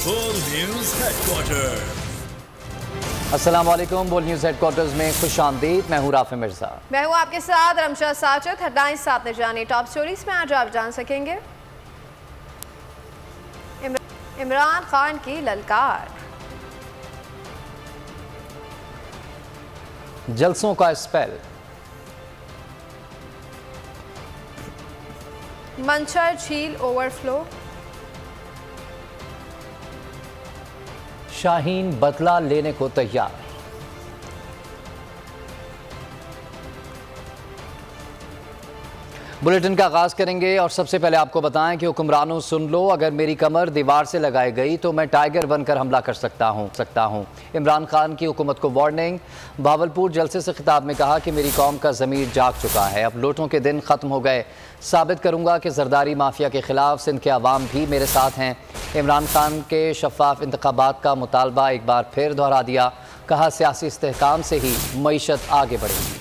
बोल news headquarter. अस्सलाम वालेकुम। बोल न्यूज हेडक्वार्टर्स में खुशामदीद। मैं हूं राफे मिर्जा। मैं हूं आपके साथ रमशा साजिद। हेडलाइंस साथ में जाने टॉप स्टोरीज में आज आप जान सकेंगे। इमरान खान की ललकार, जलसों का स्पेल, मंचर झील ओवरफ्लो, शाहीन बदला लेने को तैयार। बुलेटिन का आगाज करेंगे और सबसे पहले आपको बताएं कि हुक्मरानों सुन लो, अगर मेरी कमर दीवार से लगाई गई तो मैं टाइगर बनकर हमला कर सकता हूं। इमरान खान की हुकूमत को वार्निंग। भावलपुर जलसे से खिताब में कहा कि मेरी कौम का ज़मीर जाग चुका है, अब लूटों के दिन ख़त्म हो गए। साबित करूंगा कि जरदारी माफिया के खिलाफ सिंध के अवाम भी मेरे साथ हैं। इमरान खान के शफाफ इंतखाबात का मुतालबा एक बार फिर दोहरा दिया। कहा सियासी इस्तेहकाम से ही मईशत आगे बढ़ेगी।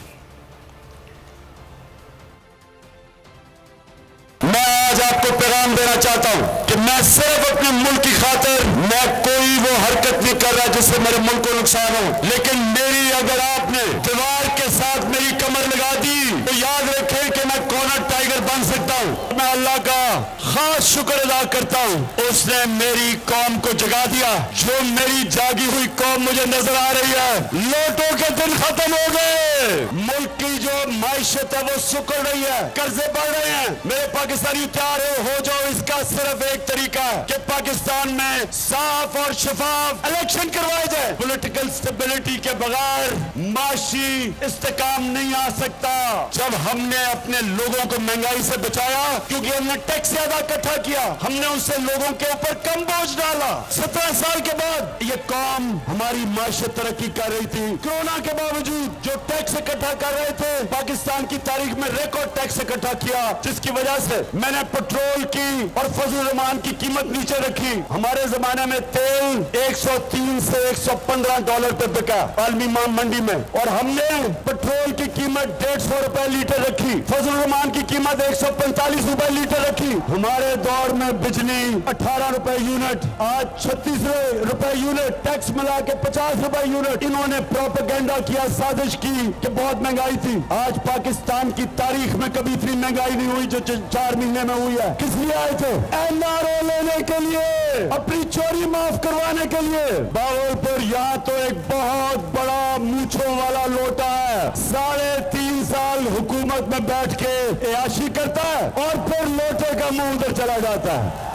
आज आपको पैगाम देना चाहता हूं कि मैं सिर्फ अपने मुल्क की खातिर मैं कोई वो हरकत नहीं कर रहा जिससे मेरे मुल्क को नुकसान हो, लेकिन मेरी अगर आपने दीवार के साथ मेरी कमर लगा दी तो याद रखें कि मैं कॉर्नर टाइगर बन सकता हूं। मैं अल्लाह का खास शुक्र अदा करता हूं, उसने मेरी कौम को जगा दिया। जो मेरी जागी हुई कौम मुझे नजर आ रही है, लोटों के दिन खत्म हो गए। मुल्क की जो माइशत है वो सुकड़ रही है, कर्जे बढ़ रहे हैं। मेरे पाकिस्तानी तैयार हो जाओ। इसका सिर्फ एक तरीका है कि पाकिस्तान में साफ और शफाफ इलेक्शन करवाए जाए। पॉलिटिकल स्टेबिलिटी के बगैर माशी इस्तेकाम नहीं आ सकता। जब हमने अपने लोगों को महंगाई से बचाया, क्योंकि हमने टैक्स ज्यादा इकट्ठा किया, हमने उससे लोगों के ऊपर कम बोझ डाला। 17 साल के बाद ये कौम हमारी माशत तरक्की कर रही थी। कोरोना के बावजूद जो टैक्स इकट्ठा कर रहे थे, पाकिस्तान की तारीख में रिकॉर्ड टैक्स इकट्ठा किया, जिसकी वजह से मैंने पेट्रोल की और फजल रहमान की कीमत नीचे रखी। हमारे जमाने में तेल 103 से 115 डॉलर पे बिका आलमी मंडी में, और हमने पेट्रोल की कीमत 150 रुपए लीटर रखी। फजल रहमान की कीमत 145 रुपए लीटर रखी। हमारे दौर में बिजली 18 रुपए यूनिट, आज 36 रुपए यूनिट, टैक्स मिला के 50 रुपए यूनिट। इन्होंने प्रोपेगेंडा किया, साजिश की कि बहुत महंगाई थी। आज पाकिस्तान की तारीख में कभी इतनी महंगाई नहीं हुई जो 4 महीने में हुई है। किस लिए आए थे? एनआरओ लेने के लिए, अपनी चोरी माफ करवाने के लिए। भावलपुर यहाँ तो एक बहुत बड़ा मूंछों वाला लोटा है, 3.5 साल हुकूमत में बैठ के अयाशी करता है और फिर लोटे का मुंह उधर चला जाता है।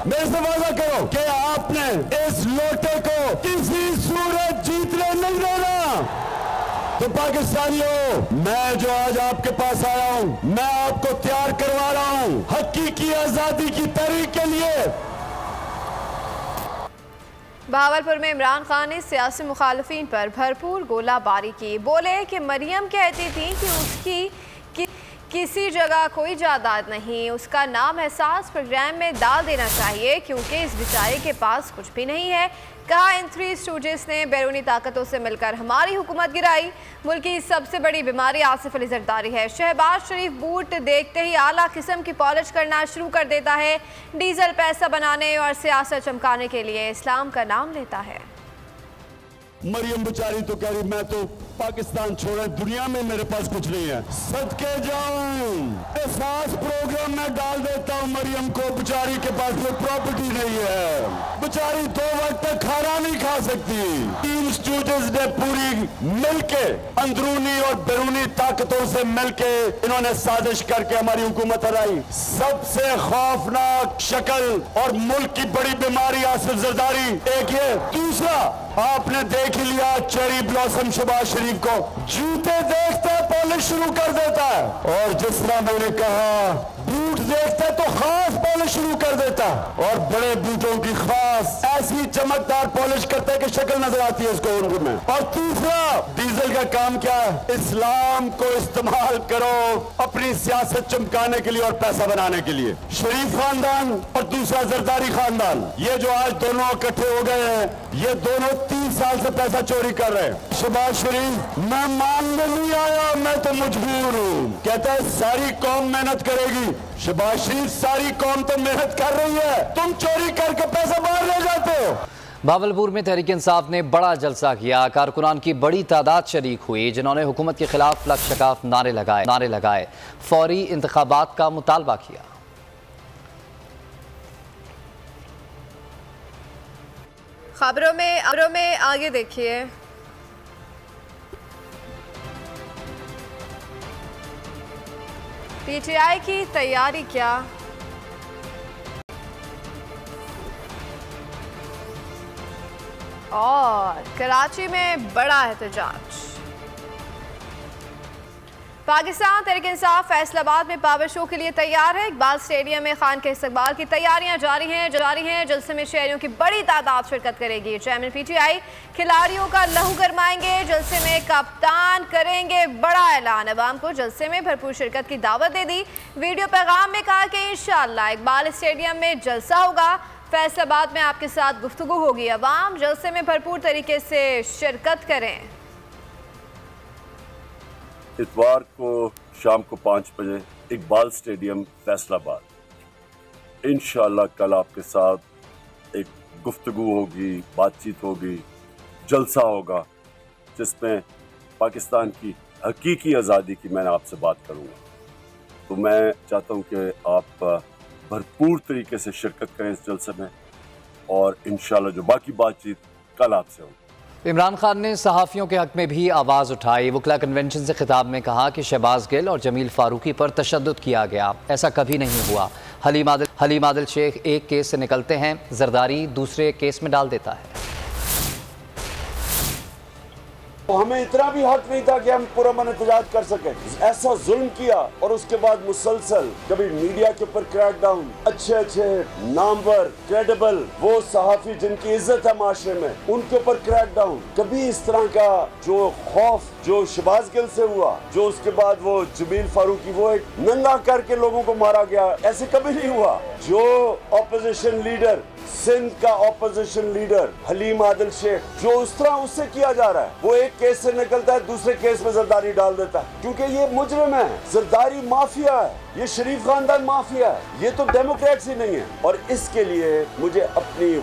मेरे से वादा करो कि आपने इस लोटे को किसी सूरत जीतने नहीं देना। तो पाकिस्तानियों, मैं जो आज आपके पास आया हूं, मैं आपको तैयार करवा रहा हूं हकीकी आजादी की तहरीक के लिए। भावलपुर में इमरान खान ने सियासी मुखालफिन पर भरपूर गोलाबारी की। बोले कि मरियम कहती थी कि उसकी किसी जगह कोई जायदाद नहीं, उसका नाम एहसास प्रोग्राम में डाल देना चाहिए क्योंकि इस बेचारे के पास कुछ भी नहीं है। कहा इन 3 स्टूडेंट्स ने बैरूनी ताकतों से मिलकर हमारी हुकूमत गिराई। मुल्क की सबसे बड़ी बीमारी आसिफ अली जरदारी है। शहबाज शरीफ बूट देखते ही आला किस्म की पॉलिश करना शुरू कर देता है। डीजल पैसा बनाने और सियासत चमकाने के लिए इस्लाम का नाम लेता है। मरियम बेचारी तो कह रही मैं तो पाकिस्तान छोड़े, दुनिया में मेरे पास कुछ नहीं है। सदके जाऊं, एहसास प्रोग्राम में डाल देता हूं मरियम को। बेचारी के पास कोई प्रॉपर्टी नहीं है, बेचारी 2 वक्त तक खाना नहीं खा सकती। 3 स्टूडेंट्स ने पूरी मिलके अंदरूनी और बैरूनी ताकतों से मिलके इन्होंने साजिश करके हमारी हुकूमत हराई। सबसे खौफनाक शक्ल और मुल्क की बड़ी बीमारी आसिफ जरदारी एक ये। दूसरा, आपने देख लिया चेरी ब्लॉसम शहबाज शरीफ को, जूते देखते पॉलिश शुरू कर देता है, और जिस तरह मैंने कहा बूट देखते तो खास पॉलिश शुरू कर देता है, और बड़े बूटों की खास ऐसी चमकदार पॉलिश करता है कि शक्ल नजर आती है उसको उनको में। और तीसरा, डीजल का काम क्या है? इस्लाम को इस्तेमाल करो अपनी सियासत चमकाने के लिए और पैसा बनाने के लिए। शरीफ खानदान और दूसरा जरदारी खानदान, ये जो आज दोनों इकट्ठे हो गए हैं, ये दोनों 30 साल से पैसा चोरी कर रहे हैं। शहबाज शरीफ, मैं मानने नहीं आया, मैं तो मजबूर हूँ। कहता है सारी कौम मेहनत करेगी। शहबाज शरीफ, सारी कौम तो मेहनत कर रही है, तुम चोरी करके पैसा बाहर ले जाते हो। भावलपुर में तहरीक इंसाफ ने बड़ा जलसा किया। कारकुनान की बड़ी तादाद शरीक हुई, जिन्होंने हुकूमत के खिलाफ लक शकाफ नारे लगाए, फौरी इंतखाबात का मुतालबा किया। खबरों में आगे देखिए। पीटीआई की तैयारी क्या? और कराची में बड़ा एहतजाज। पाकिस्तान तहरीक इंसाफ फैसलाबाद में पावर शो के लिए तैयार है। इकबाल स्टेडियम में खान के इस्तकबाल की तैयारियां जारी हैं। जलसे में शहरियों की बड़ी तादाद शिरकत करेगी। चेयरमैन पीटीआई खिलाड़ियों का लहू गरमाएंगे। जलसे में कप्तान करेंगे बड़ा ऐलान। अवाम को जलसे में भरपूर शिरकत की दावत दे दी। वीडियो पैगाम में कहा कि इंशाअल्लाह इकबाल स्टेडियम में जलसा होगा। फैसलाबाद में आपके साथ गुफ्तगू होगी। अवाम जलसे में भरपूर तरीके से शिरकत करें। इतवार को शाम को 5 बजे इकबाल स्टेडियम फैसलाबाद। इंशाअल्लाह कल आपके साथ एक गुफ्तगू होगी, बातचीत होगी, जलसा होगा, जिसमें पाकिस्तान की हकीकी आज़ादी की मैं आपसे बात करूँगा। तो मैं चाहता हूँ कि आप भरपूर तरीके से शिरकत करें इस जलसे में, और इंशाअल्लाह जो बाकी बातचीत कल आपसे होगी। इमरान खान ने सहाफ़ियों के हक में भी आवाज़ उठाई। वकला कन्वेंशन से खिताब में कहा कि शहबाज गिल और जमील फारूकी पर तशद्दुद किया गया, ऐसा कभी नहीं हुआ। हलीम आदिल शेख एक केस से निकलते हैं, जरदारी दूसरे केस में डाल देता है। तो हमें इतना भी हक नहीं था कि हम पुरअमन एहतजाज कर सके। ऐसा जुल्म किया, और उसके बाद मुसलसल कभी मीडिया के ऊपर क्रैकडाउन, अच्छे नामवर क्रेडिबल वो सहाफी जिनकी इज्जत है माशरे में, उनके ऊपर क्रैकडाउन। कभी इस तरह का जो खौफ जो शहबाज गिल से हुआ, जो उसके बाद वो जमील फारूकी वो एक नंगा करके लोगों को मारा गया, ऐसे कभी नहीं हुआ। जो ऑपोजिशन लीडर, सिंध का ऑपोजिशन लीडर हलीम आदिल शेख, जो उस तरह उससे किया जा रहा है, वो एक केस से निकलता है, दूसरे केस में जरदारी डाल देता है, क्योंकि ये मुजरिम है, जरदारी माफिया है, ये शरीफ खानदान माफिया है, ये तो डेमोक्रेट्स नहीं है। और इसके लिए मुझे अपनी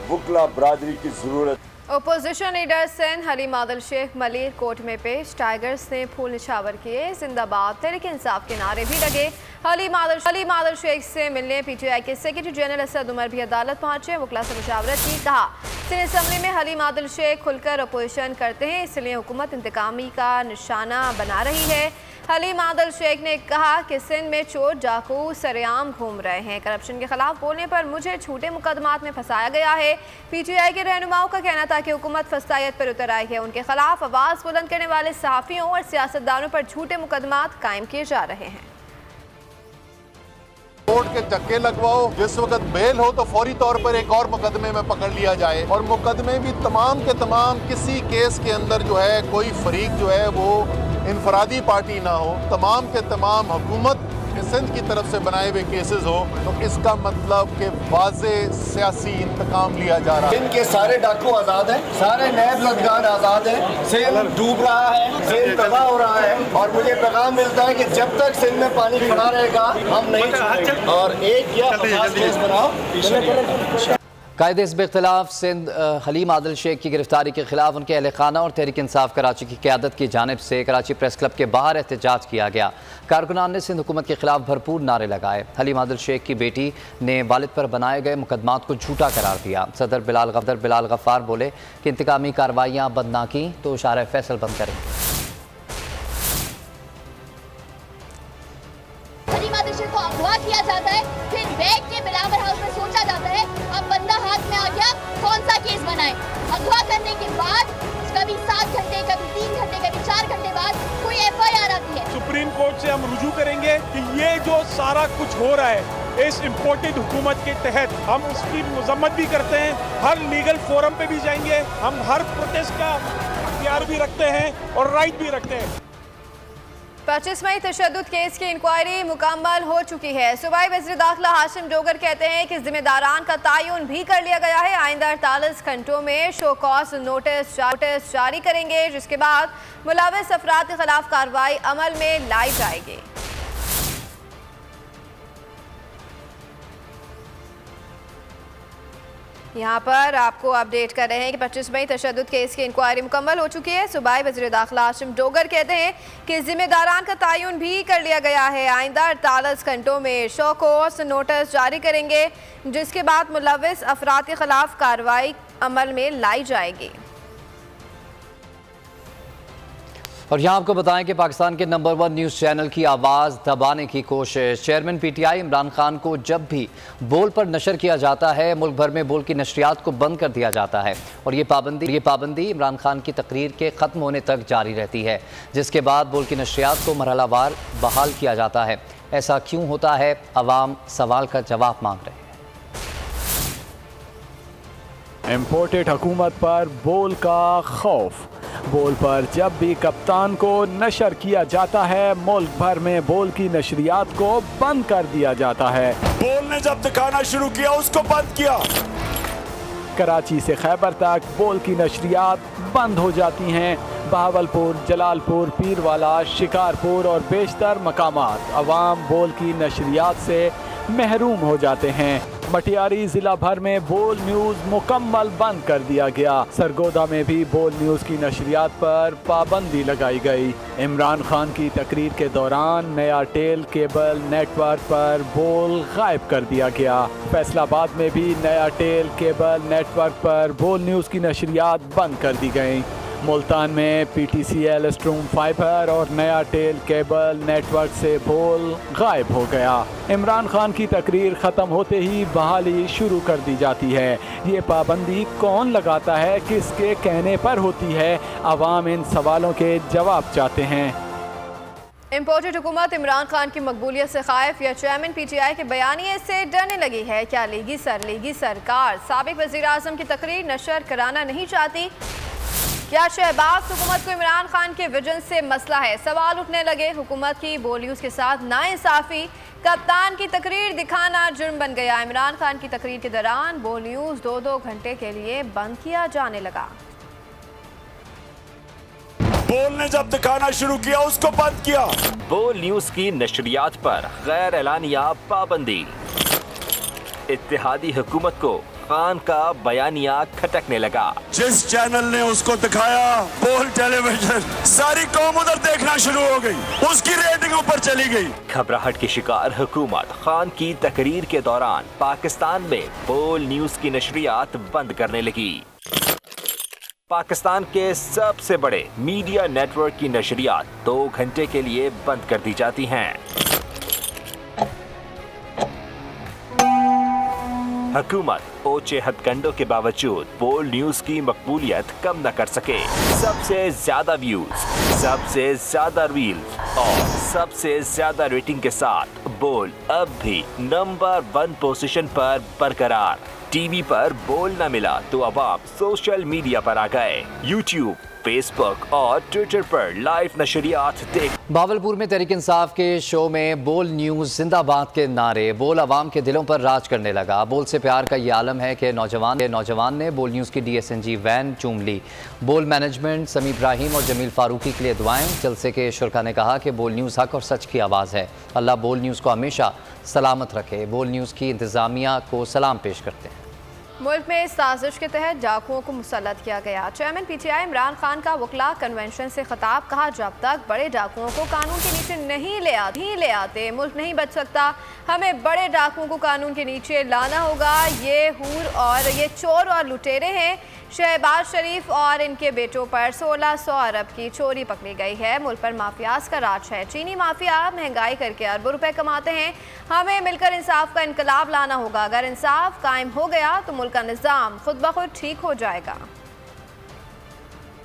वुकला बरादरी की जरूरत। Opposition leader Sindh Haleem Adil Sheikh Malir court में पेश। टाइगर्स ने फूल निछावर किए, जिंदाबाद तहरीक इंसाफ के नारे भी लगे। हलीम आदिल शेख से मिलने पीटीआई के सेक्रेटरी जनरल असद उमर भी अदालत पहुंचे। वकला से मुशावरत की। कहा सिंध असम्बली में हलीम आदिल शेख खुलकर अपोजिशन करते हैं, इसलिए हुकूमत इंतकामी का निशाना बना रही है। हलीम आदिल शेख ने कहा कि सिंध में चोर डाकू सरेआम घूम रहे हैं। करप्शन के खिलाफ बोलने पर मुझे झूठे मुकदमात में फंसाया गया है। पीटीआई के रहनुमाओं का कहना था कि हुकूमत फसायत पर उतर आई है। उनके खिलाफ आवाज़ बुलंद करने वाले सहाफ़ियों और सियासतदानों पर झूठे मुकदमात कायम किए जा रहे हैं। कोर्ट के धक्के लगवाओ, जिस वक्त बेल हो तो फौरी तौर पर एक और मुकदमे में पकड़ लिया जाए, और मुकदमे भी तमाम के तमाम किसी केस के अंदर जो है कोई फरीक जो है वो इनफरादी पार्टी ना हो, तमाम के तमाम हुकूमत सिंध की तरफ से बनाए हुए केसेस हो, तो इसका मतलब कि वाज़े सियासी इंतकाम लिया जा रहा है। सिंध के सारे डाकू आज़ाद हैं, सारे नैब लदगान आज़ाद हैं, सिंध डूब रहा है, सिंध तबाह हो रहा है, और मुझे पैगाम मिलता है कि जब तक सिंध में पानी खड़ा रहेगा हम नहीं छोड़ेंगे। और एक या 50 केस बनाओ। कायदे हिज़्ब इख्तिलाफ सिंध हलीम आदिल शेख की गिरफ्तारी के खिलाफ उनके अहल खाना और तहरीक इंसाफ कराची की क़यादत की जानिब से कराची प्रेस क्लब के बाहर एहतजाज किया गया। कारकुनान ने सिंध हुकूमत के खिलाफ भरपूर नारे लगाए। हलीम आदिल शेख की बेटी ने वालिद पर बनाए गए मुकदमात को झूठा करार दिया। सदर बिलाल गफ्फार बोले कि इंतकामी कार्रवाइयाँ बंद ना की तो इशारा फैसल बंद करेंगे। हलीम आदिल शेख को अगवा किया जाता है, फिर बैग के बिलावर हाउस में सोचा जाता है अब बंदा हाथ में आ गया, कौन सा केस बनाए। अगवा करने के बाद कभी 7 घंटे, कभी 3 घंटे, कभी 4 घंटे बाद कोई FIR आती है। सुप्रीम कोर्ट से हम रुजू करेंगे कि ये जो सारा कुछ हो रहा है इस इम्पोर्टेड हुकूमत के तहत, हम उसकी मजम्मत भी करते हैं, हर लीगल फोरम पे भी जाएंगे, हम हर प्रोटेस्ट का इख्तियार भी रखते हैं और राइट भी रखते हैं। 25 मई तशद्दुद केस की इंक्वायरी मुकम्मल हो चुकी है। सूबाई वज़ीर दाखिला हाशिम डोगर कहते हैं कि जिम्मेदारान का तयन भी कर लिया गया है। आइंदा 48 घंटों में शो कॉज नोटिस जारी करेंगे, जिसके बाद मुलविस अफराद के खिलाफ कार्रवाई अमल में लाई जाएगी। यहाँ पर आपको अपडेट कर रहे हैं कि 25 मई तशद्दुद केस की इंक्वायरी मुकम्मल हो चुकी है। सूबाई वज़ीर दाखिला हाशिम डोगर कहते हैं कि जिम्मेदारान का तयन भी कर लिया गया है। आइंदा 48 घंटों में शो कॉज नोटिस जारी करेंगे, जिसके बाद मुलविस अफराद के खिलाफ कार्रवाई अमल में लाई जाएगी। और यहाँ आपको बताएं कि पाकिस्तान के नंबर 1 न्यूज़ चैनल की आवाज़ दबाने की कोशिश। चेयरमैन PTI इमरान खान को जब भी बोल पर नशर किया जाता है, मुल्क भर में बोल की नशरियात को बंद कर दिया जाता है और ये पाबंदी इमरान खान की तकरीर के ख़त्म होने तक जारी रहती है, जिसके बाद बोल की नशरियात को मरहलावार बहाल किया जाता है। ऐसा क्यों होता है? अवाम सवाल का जवाब मांग रहे हैं। इम्पोर्टेड हुकूमत पर बोल का खौफ। बोल पर जब भी कप्तान को नशर किया जाता है, मुल्क भर में बोल की नशरियात को बंद कर दिया जाता है। बोल ने जब दिखाना शुरू किया उसको बंद किया। कराची से खैबर तक बोल की नशरियात बंद हो जाती हैं। बहावलपुर, जलालपुर, पीरवाला, शिकारपुर और बेशतर मकामात अवाम बोल की नशरियात से महरूम हो जाते हैं। मटियारी जिला भर में बोल न्यूज़ मुकम्मल बंद कर दिया गया। सरगोदा में भी बोल न्यूज़ की नशरियात पर पाबंदी लगाई गई। इमरान खान की तकरीर के दौरान नया टेल केबल नेटवर्क पर बोल गायब कर दिया गया। फैसलाबाद में भी नया टेल केबल नेटवर्क पर बोल न्यूज़ की नशरियात बंद कर दी गई। मुल्तान में PTCL स्ट्रूम फाइबर और नया टेल केबल नेटवर्क से बोल गायब हो गया। इमरान खान की तकरीर ख़त्म होते ही बहाली शुरू कर दी जाती है। ये पाबंदी कौन लगाता है, किसके कहने पर होती है? अवाम इन सवालों के जवाब चाहते हैं। इम्पोर्टेड हुकूमत इमरान खान की मकबूलियत से खाइफ या चेयरमैन PTI के बयानिए से डरने लगी है? क्या लीगी सरकार साबिक वज़ीर आज़म की तकरीर नशर कराना नहीं चाहती? क्या शहबाज हुकूमत को इमरान खान के विजन से मसला है? सवाल उठने लगे। हुकूमत की बोल न्यूज़ के साथ नाइंसाफ़ी, कप्तान की तकरीर दिखाना जुर्म बन गया। इमरान खान की तकरीर के दौरान बोल न्यूज़ 2-2 घंटे के लिए बंद किया जाने लगा। बोल ने जब दिखाना शुरू किया उसको बंद किया। बोल न्यूज़ की नशरियात पर गैर एलानिया पाबंदी। इत्तेहादी हुकूमत को खान का बयानिया खटकने लगा। जिस चैनल ने उसको दिखाया बोल टेलीविजन, सारी कौम उधर देखना शुरू हो गई, उसकी रेटिंग ऊपर चली गई। घबराहट की शिकार हुकूमत खान की तकरीर के दौरान पाकिस्तान में बोल न्यूज़ की नशरियात बंद करने लगी। पाकिस्तान के सबसे बड़े मीडिया नेटवर्क की नशरियात 2 घंटे के लिए बंद कर दी जाती हैं। हुकूमत ओछे हथकंडों के बावजूद बोल न्यूज़ की मकबूलियत कम न कर सके। सबसे ज्यादा व्यूज, सबसे ज्यादा रील्स और सबसे ज्यादा रेटिंग के साथ बोल अब भी नंबर 1 पोजीशन पर बरकरार। टीवी पर बोल न मिला तो अवाम सोशल मीडिया पर आ गए। यूट्यूब, फेसबुक और ट्विटर पर लाइव नशरियात देख। भावलपुर में तहरीक इंसाफ के शो में बोल न्यूज़ जिंदाबाद के नारे, बोल अवाम के दिलों पर राज करने लगा। बोल से प्यार का ये आलम है कि नौजवान ने बोल न्यूज़ की DSNG वैन चूम ली। बोल मैनेजमेंट समी इब्राहिम और जमील फारूकी के लिए दुआएं। जलसे के शुरका ने कहा कि बोल न्यूज़ हक और सच की आवाज़ है। अल्लाह बोल न्यूज़ को हमेशा सलामत रखे। बोल न्यूज़ की इंतज़ामिया को सलाम पेश करते हैं। मुल्क में साजिश के तहत डाकुओं को मुसल्लत किया गया। चेयरमैन PTI इमरान खान का वकला कन्वेंशन से खिताब, कहा जब तक बड़े डाकुओं को कानून के नीचे नहीं ले आते मुल्क नहीं बच सकता। हमें बड़े डाकुओं को कानून के नीचे लाना होगा। ये हूर और ये चोर और लुटेरे हैं। शहबाज शरीफ और इनके बेटों पर 1600 अरब की चोरी पकड़ी गई है। मुल्क पर माफियाज का राज है। चीनी माफिया महंगाई करके अरबों रुपए कमाते हैं। हमें मिलकर इंसाफ का इनकलाब लाना होगा। अगर इंसाफ कायम हो गया तो मुल्क का निज़ाम खुद ब खुद ठीक हो जाएगा।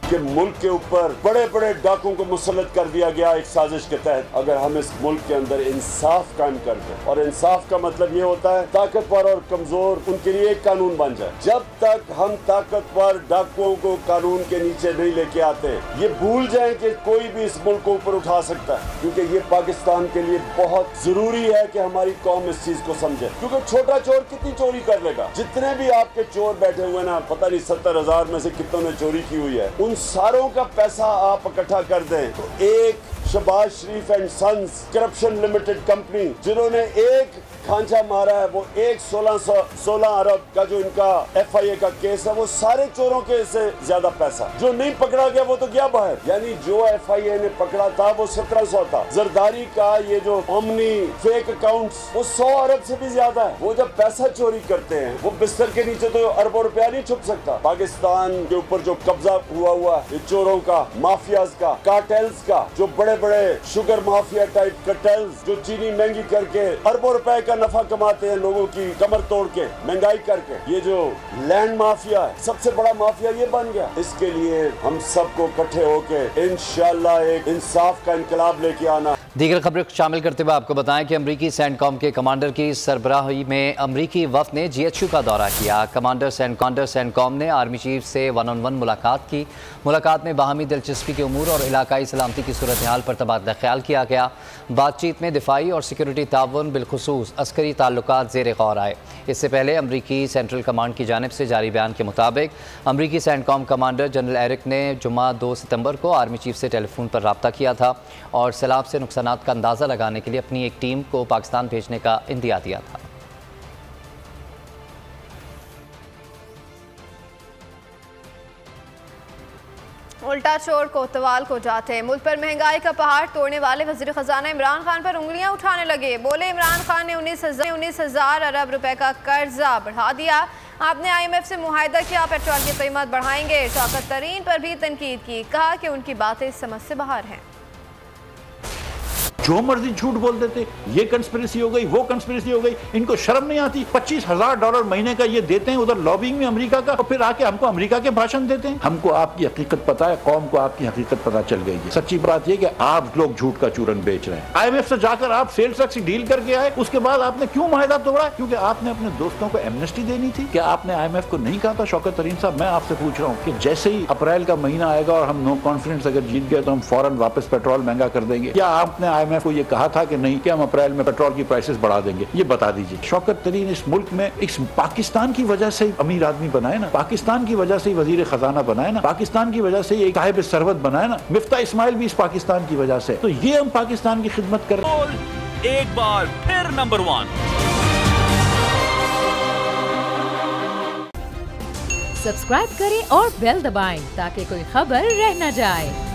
कि मुल्क के ऊपर बड़े बड़े डाकुओं को मुसल्लत कर दिया गया एक साजिश के तहत। अगर हम इस मुल्क के अंदर इंसाफ कायम कर दें, और इंसाफ का मतलब ये होता है ताकतवर और कमजोर उनके लिए एक कानून बन जाए। जब तक हम ताकतवर डाकुओं को कानून के नीचे नहीं लेके आते, ये भूल जाएं कि कोई भी इस मुल्क को ऊपर उठा सकता है, क्योंकि ये पाकिस्तान के लिए बहुत जरूरी है कि हमारी कौम इस चीज को समझे। क्योंकि छोटा चोर कितनी चोरी कर लेगा? जितने भी आपके चोर बैठे हुए ना, पता नहीं 70,000 में से कितनों ने चोरी की हुई है, उन सारों का पैसा आप इकट्ठा कर दें तो एक Shahbaz Sharif and sons corruption limited company, जिन्होंने एक खांचा मारा है, वो एक 16 अरब का जो इनका FIA का केस है, वो सारे चोरों के से ज्यादा पैसा जो नहीं पकड़ा गया वो तो गया बाहर। यानी जो FIA ने पकड़ा था वो 1700 था। जरदारी का ये जो ओमनी फेक अकाउंट्स, वो 100 अरब से भी ज्यादा है। वो जब पैसा चोरी करते हैं, वो बिस्तर के नीचे तो अरबों रुपया नहीं छुप सकता। पाकिस्तान के ऊपर जो कब्जा हुआ है चोरों का, माफियाज का, कार्टेल्स का, जो बड़े बड़े शुगर माफिया टाइप कार्टेल्स जो चीनी महंगी करके अरबों रुपए का नफा कमाते हैं, लोगों की कमर तोड़ के, महंगाई करके। ये जो लैंड माफिया है, सबसे बड़ा माफिया ये बन गया। इसके लिए हम सबको इकट्ठे होके इंशाअल्लाह एक इंसाफ का इनकलाब लेके आना। दीगर खबरें शामिल करते हुए आपको बताएं कि अमरीकी सेंटकॉम के कमांडर की सरबराही में अमरीकी वफ़द ने GHQ का दौरा किया। कमांडर सेंटकॉम ने आर्मी चीफ से 1-on-1 मुलाकात की। मुलाकात में बाहमी दिलचस्पी के उमूर और इलाकाई सलामती की सूरत हाल पर तबादला ख्याल किया गया। बातचीत में दिफाई और सिक्योरिटी ताउन बिलखुसूस अस्करी ताल्लुकात ज़ेर गौर आए। इससे पहले अमरीकी सेंट्रल कमांड की जानिब से जारी बयान के मुताबिक अमरीकी सेंटकॉम कमांडर जनरल एरिक ने जुम्मा 2 सितंबर को आर्मी चीफ से टेलीफोन पर रब्ता किया था और सैलाब से नुकसानात का अंदाज़ा लगाने के लिए अपनी एक टीम को पाकिस्तान भेजने का इंदिया दिया था। उल्टा चोर कोतवाल को जाते। मुल्क पर महंगाई का पहाड़ तोड़ने वाले वज़ीर ख़जाना इमरान खान पर उंगलियां उठाने लगे। बोले इमरान खान ने 19,000 अरब रुपए का कर्जा बढ़ा दिया। आपने IMF से मुआहदा किया पेट्रोल की कीमत बढ़ाएंगे। शौकत तरीन पर भी तनकीद की, कहा कि उनकी बातें समझ से बाहर हैं। जो मर्जी झूठ बोल देते, ये कंस्पिरेसी हो गई, वो कंस्पिरेसी हो गई। इनको शर्म नहीं आती? $25,000 महीने का ये देते हैं उधर लॉबिंग में अमेरिका का, और फिर आके हमको अमेरिका के भाषण देते हैं। हमको आपकी हकीकत पता है, कौम को आपकी हकीकत पता चल गई है। सच्ची बात ये कि आप लोग झूठ का चूरन बेच रहे हैं। IMF से जाकर आप सेल्स टैक्स डील करके आए, उसके बाद आपने क्यों मुआहदा तोड़ा? क्योंकि आपने अपने दोस्तों को एमनेस्टी देनी थी। क्या आपने IMF को नहीं कहा था? शौकत तरीन साहब, मैं आपसे पूछ रहा हूँ कि जैसे ही अप्रैल का महीना आएगा और हम नो कॉन्फिडेंस अगर जीत गए तो हम फौरन वापस पेट्रोल महंगा कर देंगे? क्या आपने IMF को ये कहा था कि नहीं कि हम अप्रैल में पेट्रोल की प्राइसेस बढ़ा देंगे? ये बता दीजिए। शौकत तरीन इस मुल्क में इस पाकिस्तान की वजह से अमीर आदमी बनाए ना, पाकिस्तान की वजह से वजीर खजाना बनाए ना, पाकिस्तान की वजह से एक साहिब सरवत बनाए ना, मिफ्ता इस्माइल भी इस पाकिस्तान की वजह से। तो ये हम पाकिस्तान की खिदमत कर रहे हैं। एक बार फिर नंबर 1 सब्सक्राइब करें और बेल दबाएं ताकि कोई खबर रह न जाए।